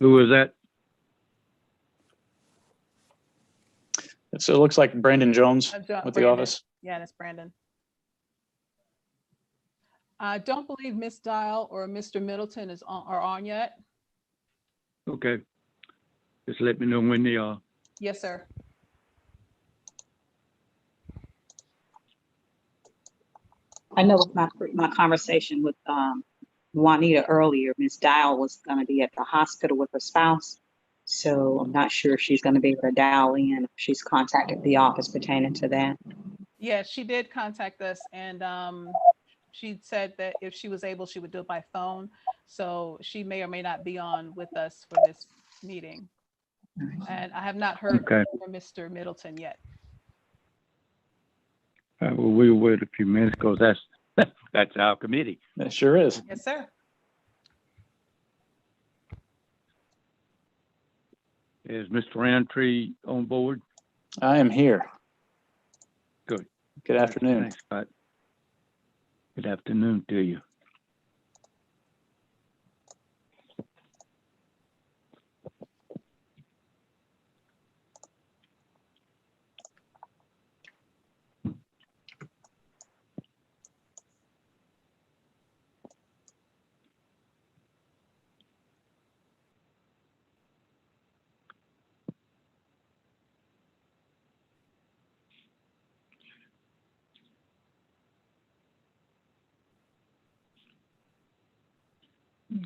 Who was that? So it looks like Brandon Jones with Brandon. the office. Yeah, that's Brandon. I don't believe Miss Dial or Mr. Middleton are on yet. Okay. Just let me know when they are. Yes, sir. I know with my conversation with Juanita earlier, Miss Dial was going to be at the hospital with her spouse. So I'm not sure if she's going to be able to dial in. She's contacted the office pertaining to that. Yeah, she did contact us, and she said that if she was able, she would do it by phone. So she may or may not be on with us for this meeting. And I have not heard from Mr. Middleton yet. Well, we'll wait a few minutes because that's our committee. It sure is. Yes, sir. Is Mr. Roundtree on board? I am here. Good. Good afternoon. Thanks, Scott. Good afternoon to you.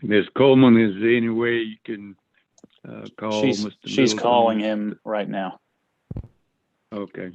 Ms. Coleman, is there any way you can call Mr. Middleton? She's calling him right now. Okay.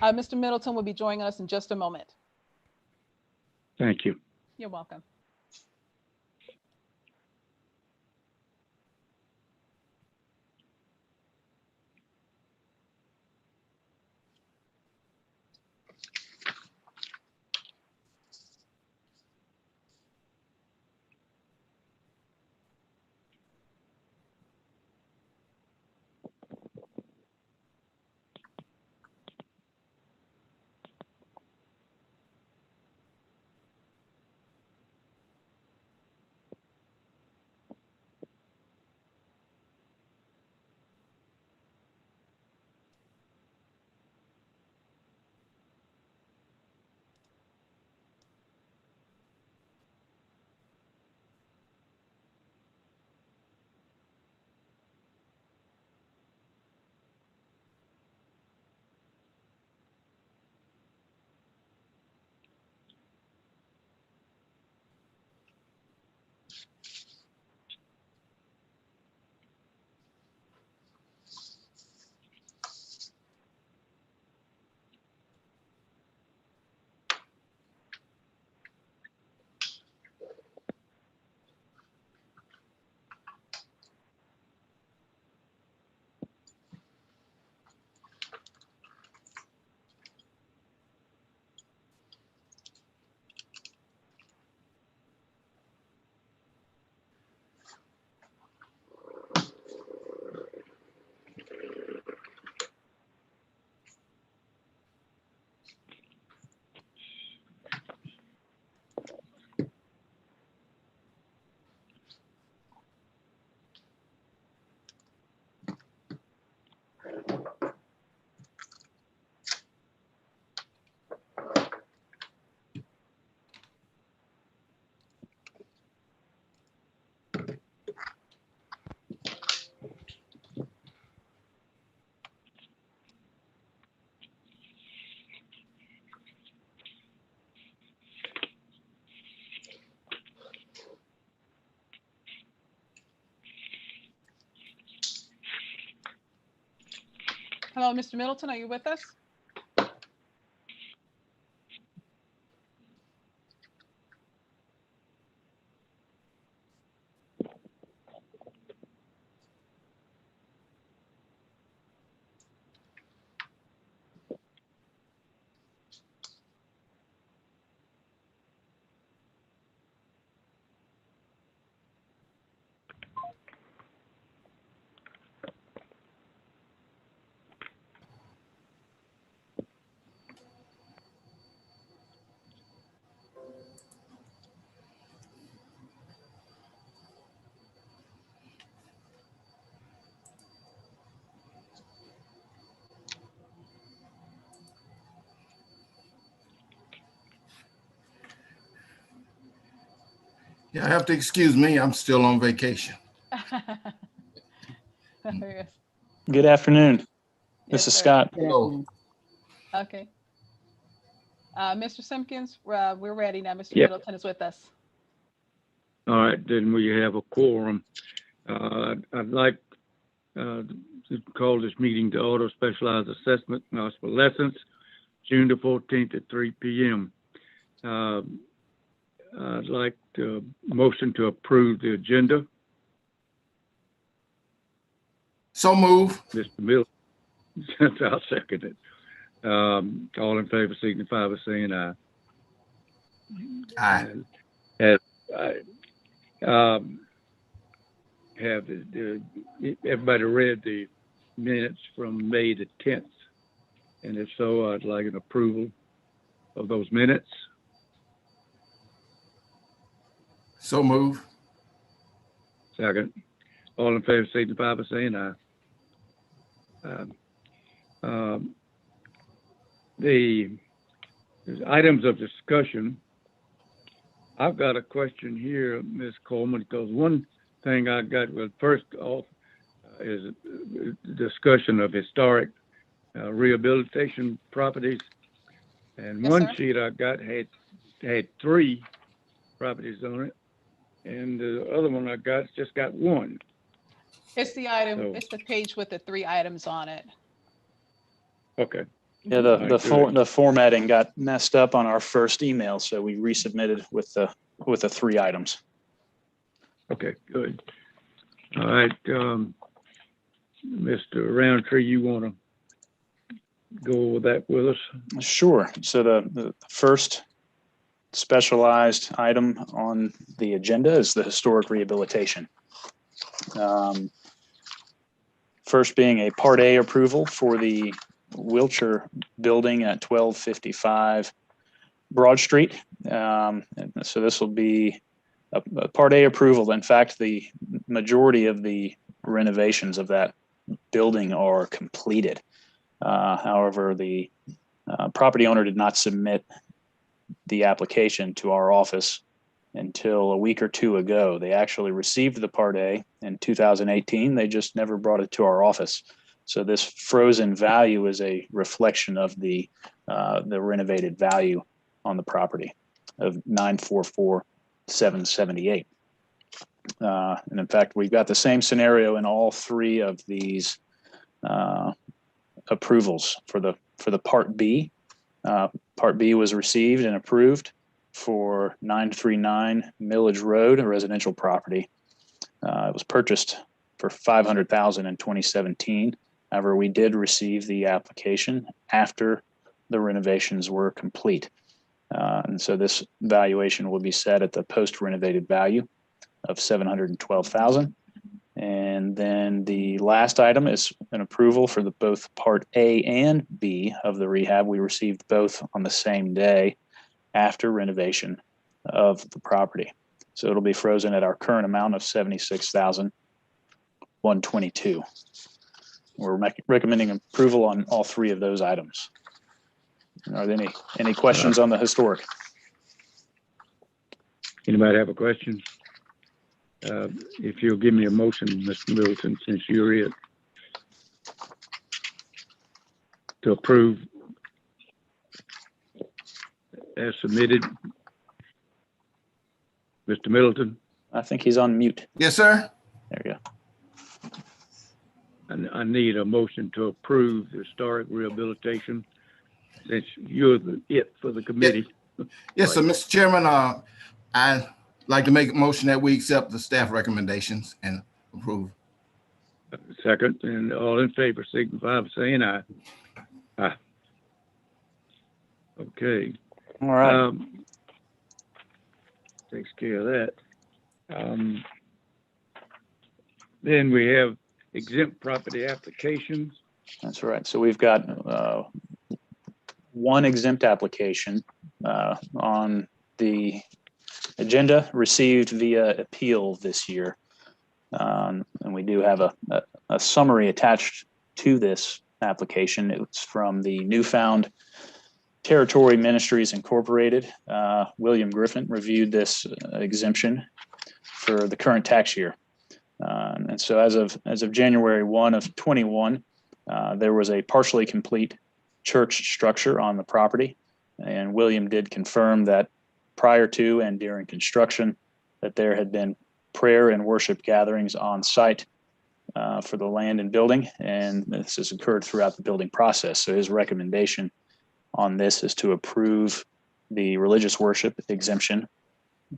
Mr. Middleton will be joining us in just a moment. Thank you. You're welcome. Hello, Mr. Middleton, are you with us? Yeah, I have to excuse me. I'm still on vacation. Yes. Good afternoon. Yes, This is sir. Scott. Hello. Okay. Mr. Simpkins, we're ready now. Mr. Yeah. Middleton is with us. All right, then we have a quorum. I'd like to call this meeting to order, Specialized Assessment and Obsolescence, June the 14th at 3 p.m. I'd like to motion to approve the agenda. So move. Mr. Mill, I'll second it. All in favor signify by saying aye. Aye. And have everybody read the minutes from May the 10th? And if so, I'd like an approval of those minutes. So move. Second. All in favor signify by saying aye. The items of discussion, I've got a question here, Ms. Coleman, because one thing I got, well, first off, is discussion of historic rehabilitation properties. And Yes, one sir. sheet I got had 3 properties on it, and the other one I got just got 1. It's the item, So- it's the page with the 3 items on it. Okay. Yeah, All right, good. the formatting got messed up on our first email, so we resubmitted with the 3 items. Okay, good. All right, Mr. Roundtree, you want to go over that with us? Sure. So the first specialized item on the agenda is the historic rehabilitation. First being a Part A approval for the Wilshire building at 1255 Broad Street. And so this will be a Part A approval. In fact, the majority of the renovations of that building are completed. However, the property owner did not submit the application to our office until a week or 2 ago. They actually received the Part A in 2018. They just never brought it to our office. So this frozen value is a reflection of the renovated value on the property of $944,778. And in fact, we've got the same scenario in all 3 of these approvals for the Part B. Part B was received and approved for 939 Millage Road, a residential property. It was purchased for $500,000 in 2017. However, we did receive the application after the renovations were complete. And so this valuation will be set at the post-renovated value of $712,000. And then the last item is an approval for both Part A and B of the rehab. We received both on the same day after renovation of the property. So it'll be frozen at our current amount of $76,122. We're recommending approval on all 3 of those items. Are there any questions on the historic? Anybody have a question? If you'll give me a motion, Mr. Middleton, since you're it, to approve as submitted. Mr. Middleton, I think he's on mute. Yes, sir. There we go. I need a motion to approve the historic rehabilitation, since you're it for the committee. Yes, sir, Mr. Chairman. I'd like to make a motion that we accept the staff recommendations and approve. Second, and all in favor signify by saying aye. Aye. Okay. All right. Takes care of that. Then we have exempt property applications. That's right. So we've got 1 exempt application on the agenda received via appeal this year. And we do have a summary attached to this application. It's from the Newfound Territory Ministries Incorporated, William Griffin, reviewed this exemption for the current tax year. And so as of January 1 of 21, there was a partially complete church structure on the property. And William did confirm that prior to and during construction, that there had been prayer and worship gatherings on site for the land and building. And this has occurred throughout the building process. So his recommendation on this is to approve the religious worship exemption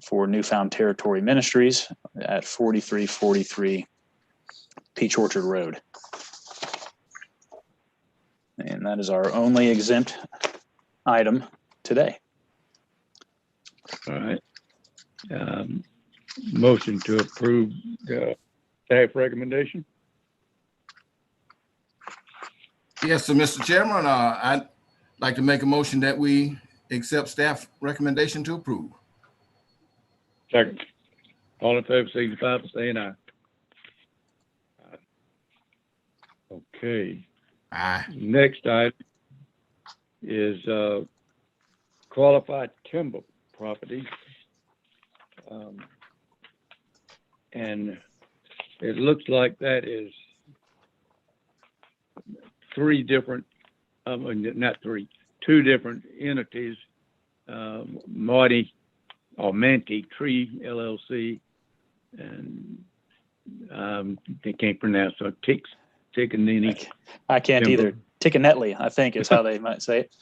for Newfound Territory Ministries at 4343 Peach Orchard Road. And that is our only exempt item today. All right. Motion to approve the staff recommendation. Yes, so Mr. Chairman, I'd like to make a motion that we accept staff recommendation to approve. Second. All in favor, signify by saying aye. Okay. Aye. Next item is qualified timber property. And it looks like that is three different, not three, two different entities, Manti Tree LLC, and they can't pronounce it. Tickanini. I can't Timber. either. Tickanetly, I think is how they might say it.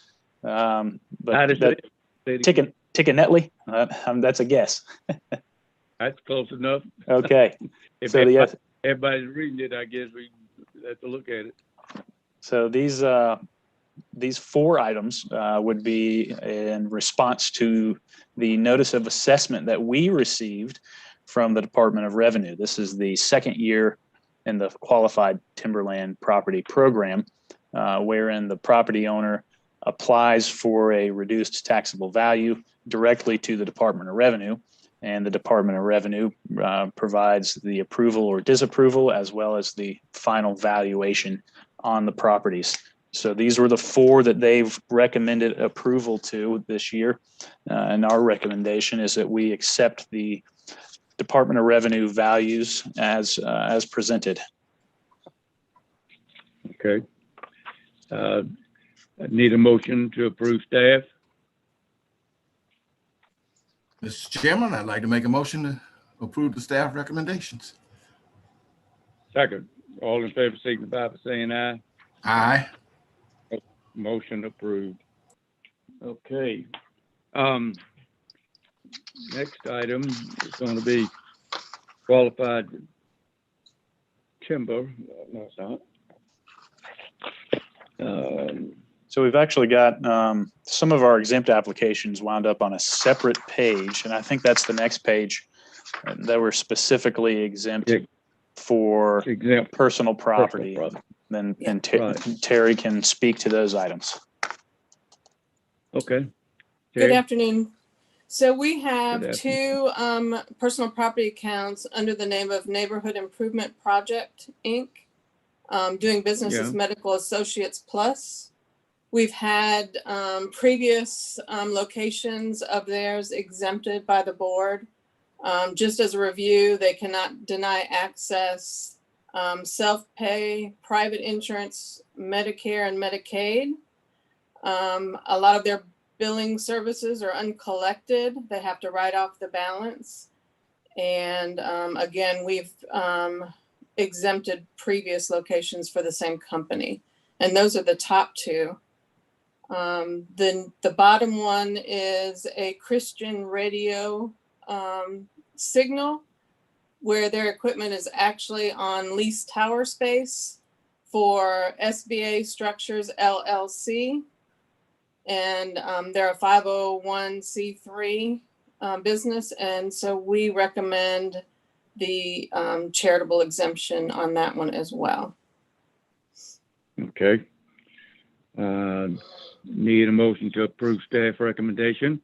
How But does that, it? Say it Tickanetly, that's a guess. That's close enough. Okay. If So the everybody's reading it, I guess we have to look at it. So these four items would be in response to the notice of assessment that we received from the Department of Revenue. This is the second year in the Qualified Timberland Property Program, wherein the property owner applies for a reduced taxable value directly to the Department of Revenue. And the Department of Revenue provides the approval or disapproval, as well as the final valuation on the properties. So these were the four that they've recommended approval to this year. And our recommendation is that we accept the Department of Revenue values as presented. Okay. I need a motion to approve staff. Mr. Chairman, I'd like to make a motion to approve the staff recommendations. Second. All in favor, signify by saying aye. Aye. Motion approved. Okay. Next item is going to be qualified timber. No, it's not. So we've actually got some of our exempt applications wound up on a separate page, and I think that's the next page that were specifically exempt for exempt personal property. property. Then Right. Terry can speak to those items. Okay. Good Terry? afternoon. So we have Good two personal property accounts under the name of Neighborhood Improvement Project, Inc., doing business as Yeah. Medical Associates Plus. We've had previous locations of theirs exempted by the board. Just as a review, they cannot deny access, self-pay, private insurance, Medicare and Medicaid. A lot of their billing services are uncollected. They have to write off the balance. And again, we've exempted previous locations for the same company. And those are the top two. Then the bottom one is a Christian radio signal where their equipment is actually on leased tower space for SBA Structures LLC. And they're a 501c3 business. And so we recommend the charitable exemption on that one as well. Okay. Need a motion to approve staff recommendation.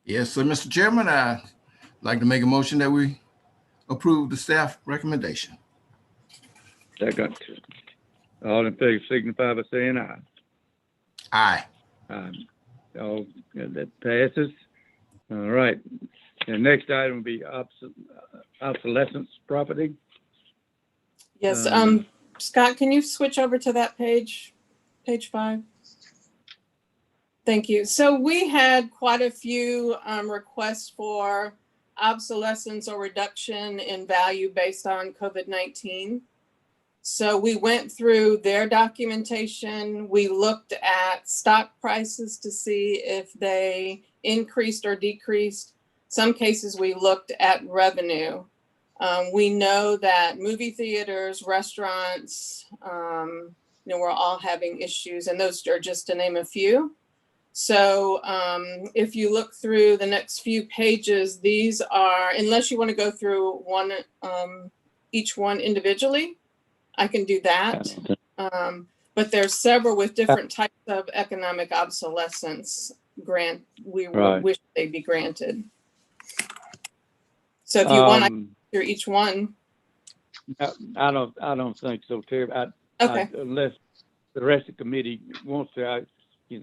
Yes, so Mr. Chairman, I'd like to make a motion that we approve the staff recommendation. Second. All in favor, signify by saying aye. Aye. All, that passes. All right. The next item will be obsolescence property. Yes, Um, Scott, can you switch over to that page 5? Thank you. So we had quite a few requests for obsolescence or reduction in value based on COVID-19. So we went through their documentation. We looked at stock prices to see if they increased or decreased. Some cases we looked at revenue. We know that movie theaters, restaurants, we're all having issues, and those are just to name a few. So if you look through the next few pages, these are, unless you want to go through one, each one individually, I can do that. But there's several with different types of economic obsolescence we Right. wish they be granted. So if you want, I can go through each one. I don't think so, Terry. Okay. Unless the rest of the committee wants to,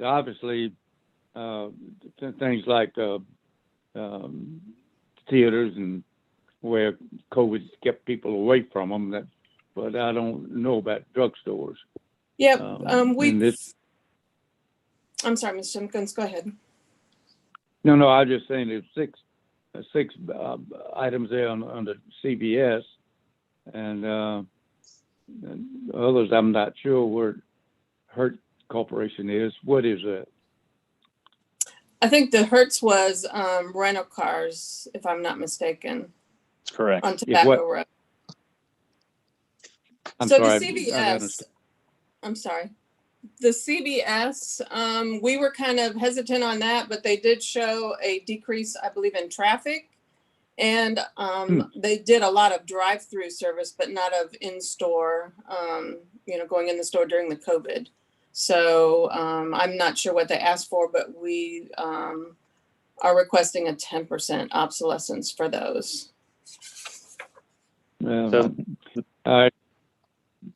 obviously, things like theaters and where COVID kept people away from them. But I don't know about drugstores. Yeah, I'm sorry, Mr. Simpkins, go ahead. No, I was just saying there's six items there under CVS, and others I'm not sure where Hertz Corporation is. What is that? I think the Hertz was rental cars, if I'm not mistaken. That's correct. On Tobacco Road. I'm so sorry, the CVS, I'm sorry. The CVS, we were kind of hesitant on that, but they did show a decrease, I believe, in traffic. And they did a lot of drive-through service, but not of in-store, going in the store during the COVID. So I'm not sure what they asked for, but we are requesting a 10% obsolescence for those. So,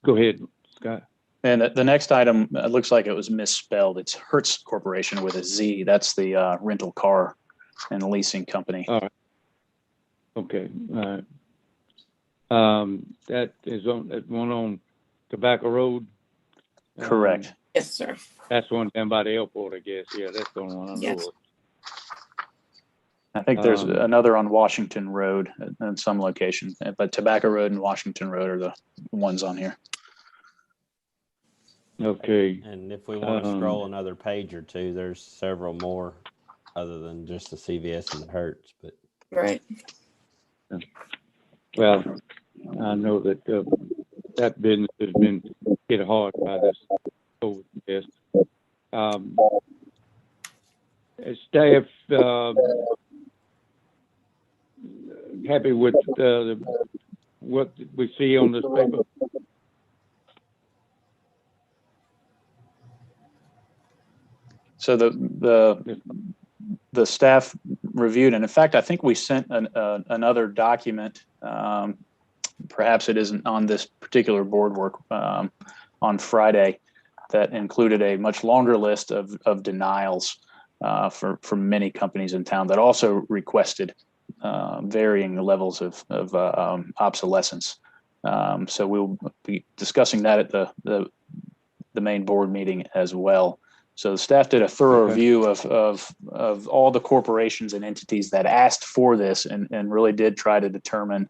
go ahead, Scott. And the next item, it looks like it was misspelled. It's Hertz Corporation with a Z. That's the rental car and leasing company. All right. Okay. All right. That is that one on Tobacco Road. Correct. Yes, sir. That's one down by the airport, I guess. Yeah, that's the one I know Yes. of. I think there's another on Washington Road in some location, but Tobacco Road and Washington Road are the ones on here. Okay. And if we want to scroll another page or two, there's several more other than just the CVS and the Hertz. But right. Well, I know that that business has been hit hard by this COVID test. Staff happy with what we see on this paper? So the staff reviewed, and in fact, I think we sent another document. Perhaps it isn't on this particular board work on Friday, that included a much longer list of denials for many companies in town that also requested varying levels of obsolescence. So we'll be discussing that at the main board meeting as well. So the staff did a thorough review of all the corporations and entities that asked for this, and really did try to determine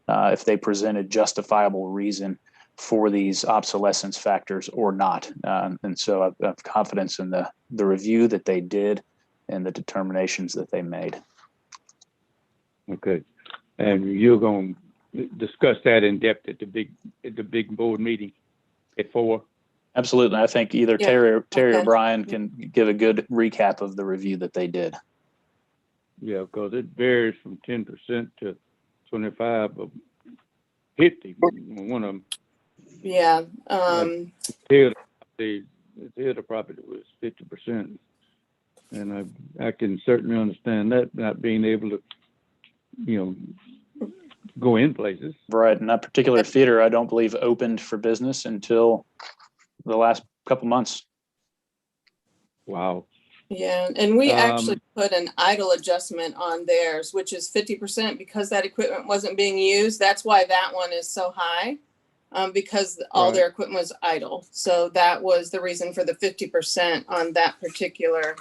if they presented justifiable reason for these obsolescence factors or not. And so I have confidence in the review that they did and the determinations that they made. Okay. And you're going to discuss that in depth at the big board meeting at 4? Absolutely. I think either Terry or Brian can give a good recap of the review that they did. Yeah, because it varies from 10% to 25 or 50. One of them. Yeah. The theater property was 50%. And I can certainly understand that, not being able to, go in places. Right. And that particular theater, I don't believe opened for business until the last couple months. Wow. Yeah, and we actually Um, put an idle adjustment on theirs, which is 50% because that equipment wasn't being used. That's why that one is so high, because all Right. their equipment was idle. So that was the reason for the 50% on that particular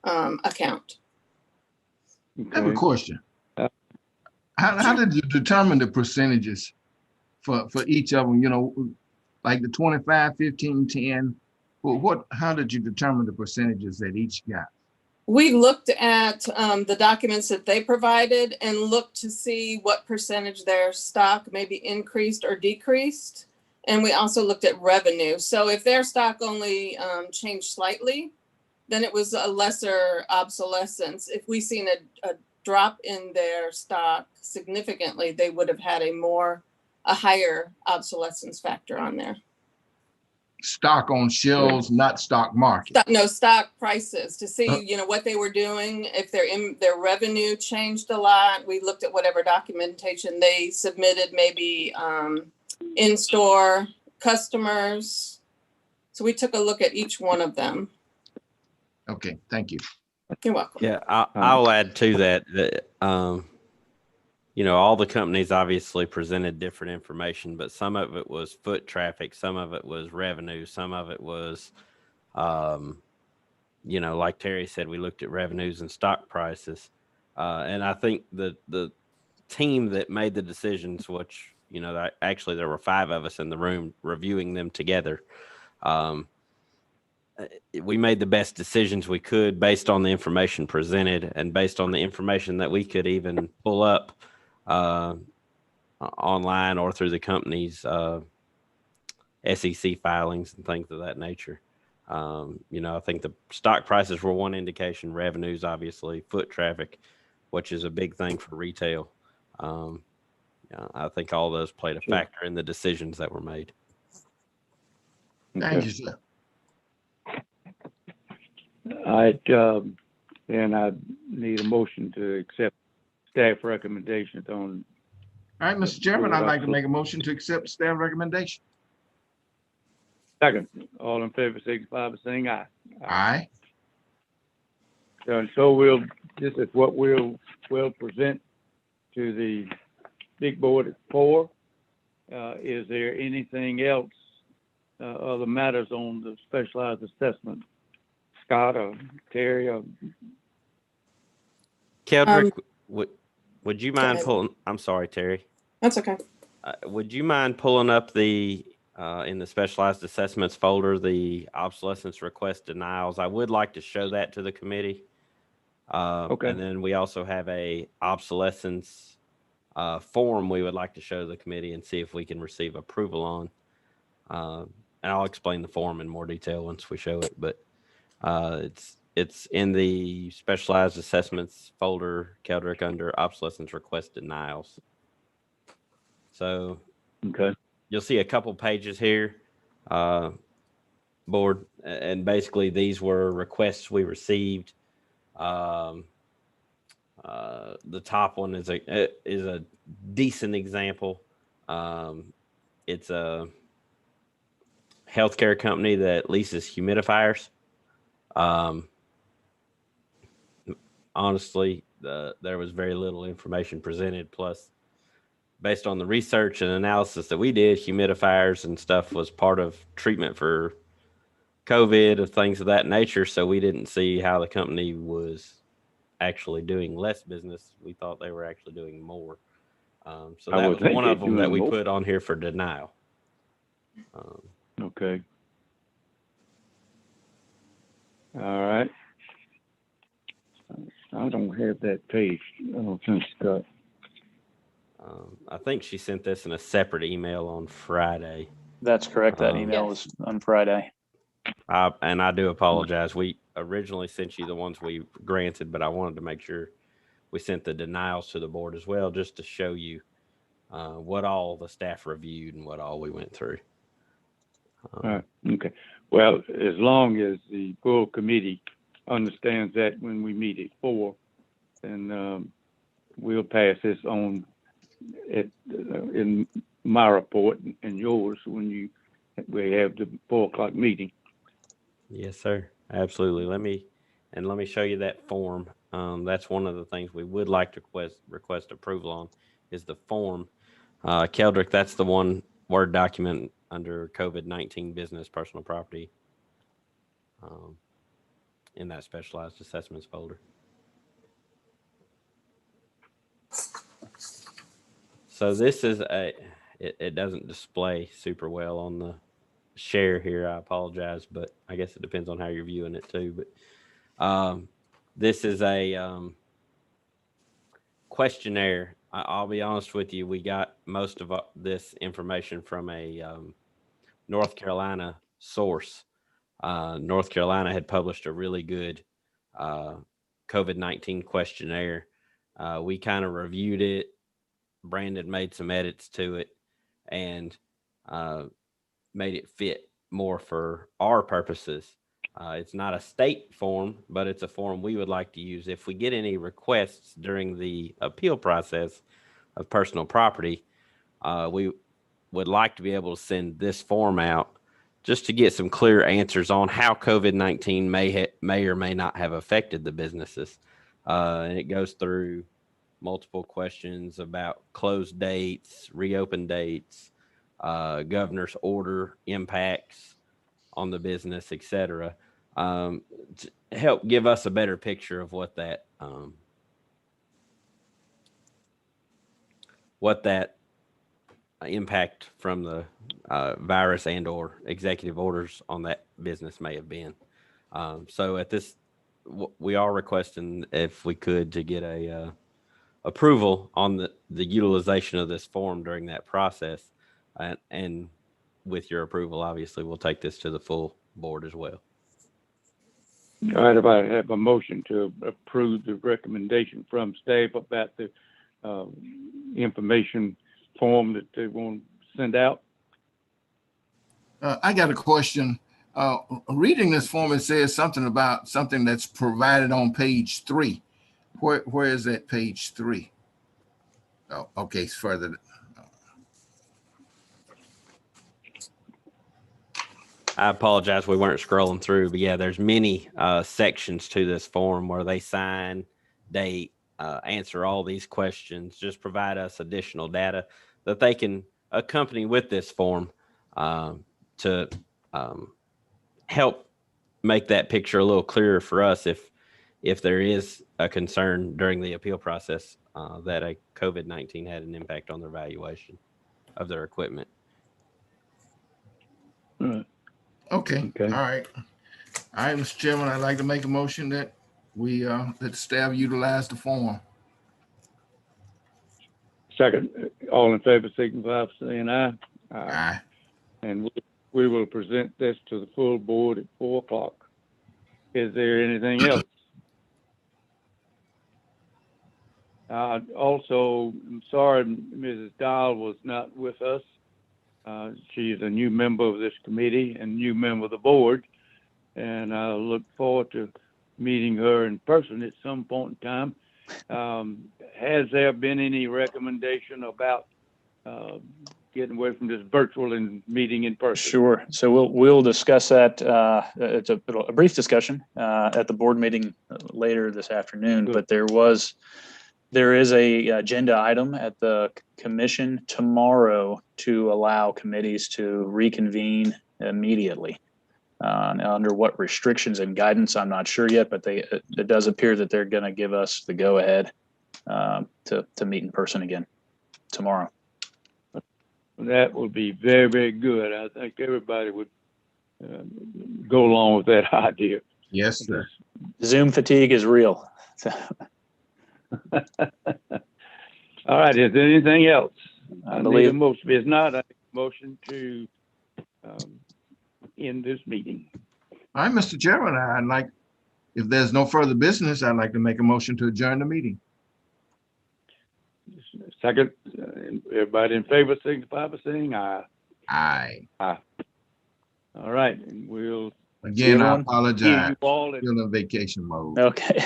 account. I have a Okay. question. Uh, How did you determine the percentages for each of them? You know, like the 25, 15, 10. Well, how did you determine the percentages that each got? We looked at the documents that they provided and looked to see what percentage their stock maybe increased or decreased. And we also looked at revenue. So if their stock only changed slightly, then it was a lesser obsolescence. If we seen a drop in their stock significantly, they would have had a higher obsolescence factor on there. Stock on shelves, not stock market. Stock prices to see, Uh, what they were doing. If their revenue changed a lot, we looked at whatever documentation they submitted, maybe in-store customers. So we took a look at each one of them. Okay, thank you. You're welcome. Yeah, I'll add to that, all the companies obviously presented different information, but some of it was foot traffic, some of it was revenue, some of it was, like Terry said, we looked at revenues and stock prices. And I think the team that made the decisions, which, actually there were 5 of us in the room reviewing them together. We made the best decisions we could based on the information presented and based on the information that we could even pull up online or through the company's SEC filings and things of that nature. I think the stock prices were one indication, revenues, obviously, foot traffic, which is a big thing for retail. I think all those played a factor in the decisions that were made. Thank you, sir. And I need a motion to accept staff recommendations on. All right, Mr. Chairman, I'd like to make a motion to accept staff recommendation. Second, all in favor, signify by saying aye. Aye. And so this is what we'll present to the big board at 4. Is there anything else, other matters on the specialized assessment? Scott or Terry or? Keldrick, would you mind ahead. pulling? I'm sorry, Terry. That's okay. Would you mind pulling up the in the specialized assessments folder the obsolescence request denials? I would like to show that to the committee. Okay. And then we also have a obsolescence form we would like to show the committee and see if we can receive approval on. And I'll explain the form in more detail once we show it. But it's in the specialized assessments folder, Keldrick, under obsolescence request denials. So Okay. you'll see a couple pages here, board, and basically these were requests we received. The top one is a decent example. It's a healthcare company that leases humidifiers. Honestly, there was very little information presented. Plus, based on the research and analysis that we did, humidifiers and stuff was part of treatment for COVID and things of that nature. So we didn't see how the company was actually doing less business. We thought they were actually doing more. So that was one of them that we put on here for denial. Okay. All right. I don't have that page. I don't think, Scott. I think she sent this in a separate email on Friday. That's correct. That email was on Friday. And I do apologize. We originally sent you the ones we granted, but I wanted to make sure we sent the denials to the board as well, just to show you what all the staff reviewed and what all we went through. All right. Okay. Well, as long as the full committee understands that when we meet at 4, then we'll pass this on in my report and yours when we have the 4 o'clock meeting. Yes, sir. Absolutely. Let me show you that form. That's one of the things we would like to request approval on is the form. Keldrick, that's the one Word document under COVID-19 business personal property in that specialized assessments folder. So this is it doesn't display super well on the share here. I apologize, but I guess it depends on how you're viewing it too. But this is a questionnaire. I'll be honest with you. We got most of this information from a North Carolina source. North Carolina had published a really good COVID-19 questionnaire. We kind of reviewed it. Brandon made some edits to it and made it fit more for our purposes. It's not a state form, but it's a form we would like to use. If we get any requests during the appeal process of personal property, we would like to be able to send this form out just to get some clear answers on how COVID-19 may or may not have affected the businesses. And it goes through multiple questions about closed dates, reopen dates, governor's order impacts on the business, etc. To help give us a better picture of what that impact from the virus and or executive orders on that business may have been. So at this, we are requesting if we could to get a approval on the utilization of this form during that process. And with your approval, obviously, we'll take this to the full board as well. All right, if I have a motion to approve the recommendation from staff about the information form that they want to send out. I got a question. Reading this form, it says something about something that's provided on page 3. Where is that page 3? Oh, okay, it's further. I apologize, we weren't scrolling through, but yeah, there's many sections to this form where they sign, date, answer all these questions, just provide us additional data that they can accompany with this form to help make that picture a little clearer for us if there is a concern during the appeal process that a COVID-19 had an impact on their valuation of their equipment. Okay. All right. All right, Mr. Chairman, I'd like to make a motion that we that the staff utilize the form. Second, all in favor, signify by saying aye. Aye. And we will present this to the full board at 4 o'clock. Is there anything else? Also, I'm sorry Mrs. Dial was not with us. She's a new member of this committee and new member of the board. And I look forward to meeting her in person at some point in time. Has there been any recommendation about getting away from this virtual and meeting in person? Sure. So we'll discuss that. It's a brief discussion at the board meeting later this afternoon. Good. But there is a agenda item at the commission tomorrow to allow committees to reconvene immediately. Now, under what restrictions and guidance, I'm not sure yet, but it does appear that they're going to give us the go ahead to meet in person again tomorrow. That would be very, very good. I think everybody would go along with that idea. Yes, sir. Zoom fatigue is real. All right. Is there anything else? I believe. If it's not, I make a motion to end this meeting. All right, Mr. Chairman, I'd like, if there's no further business, I'd like to make a motion to adjourn the meeting. Second, everybody in favor, signify by saying aye. Aye. Aye. All right, and we'll Again, I everyone. hear apologize. you all. Still in vacation mode. Okay.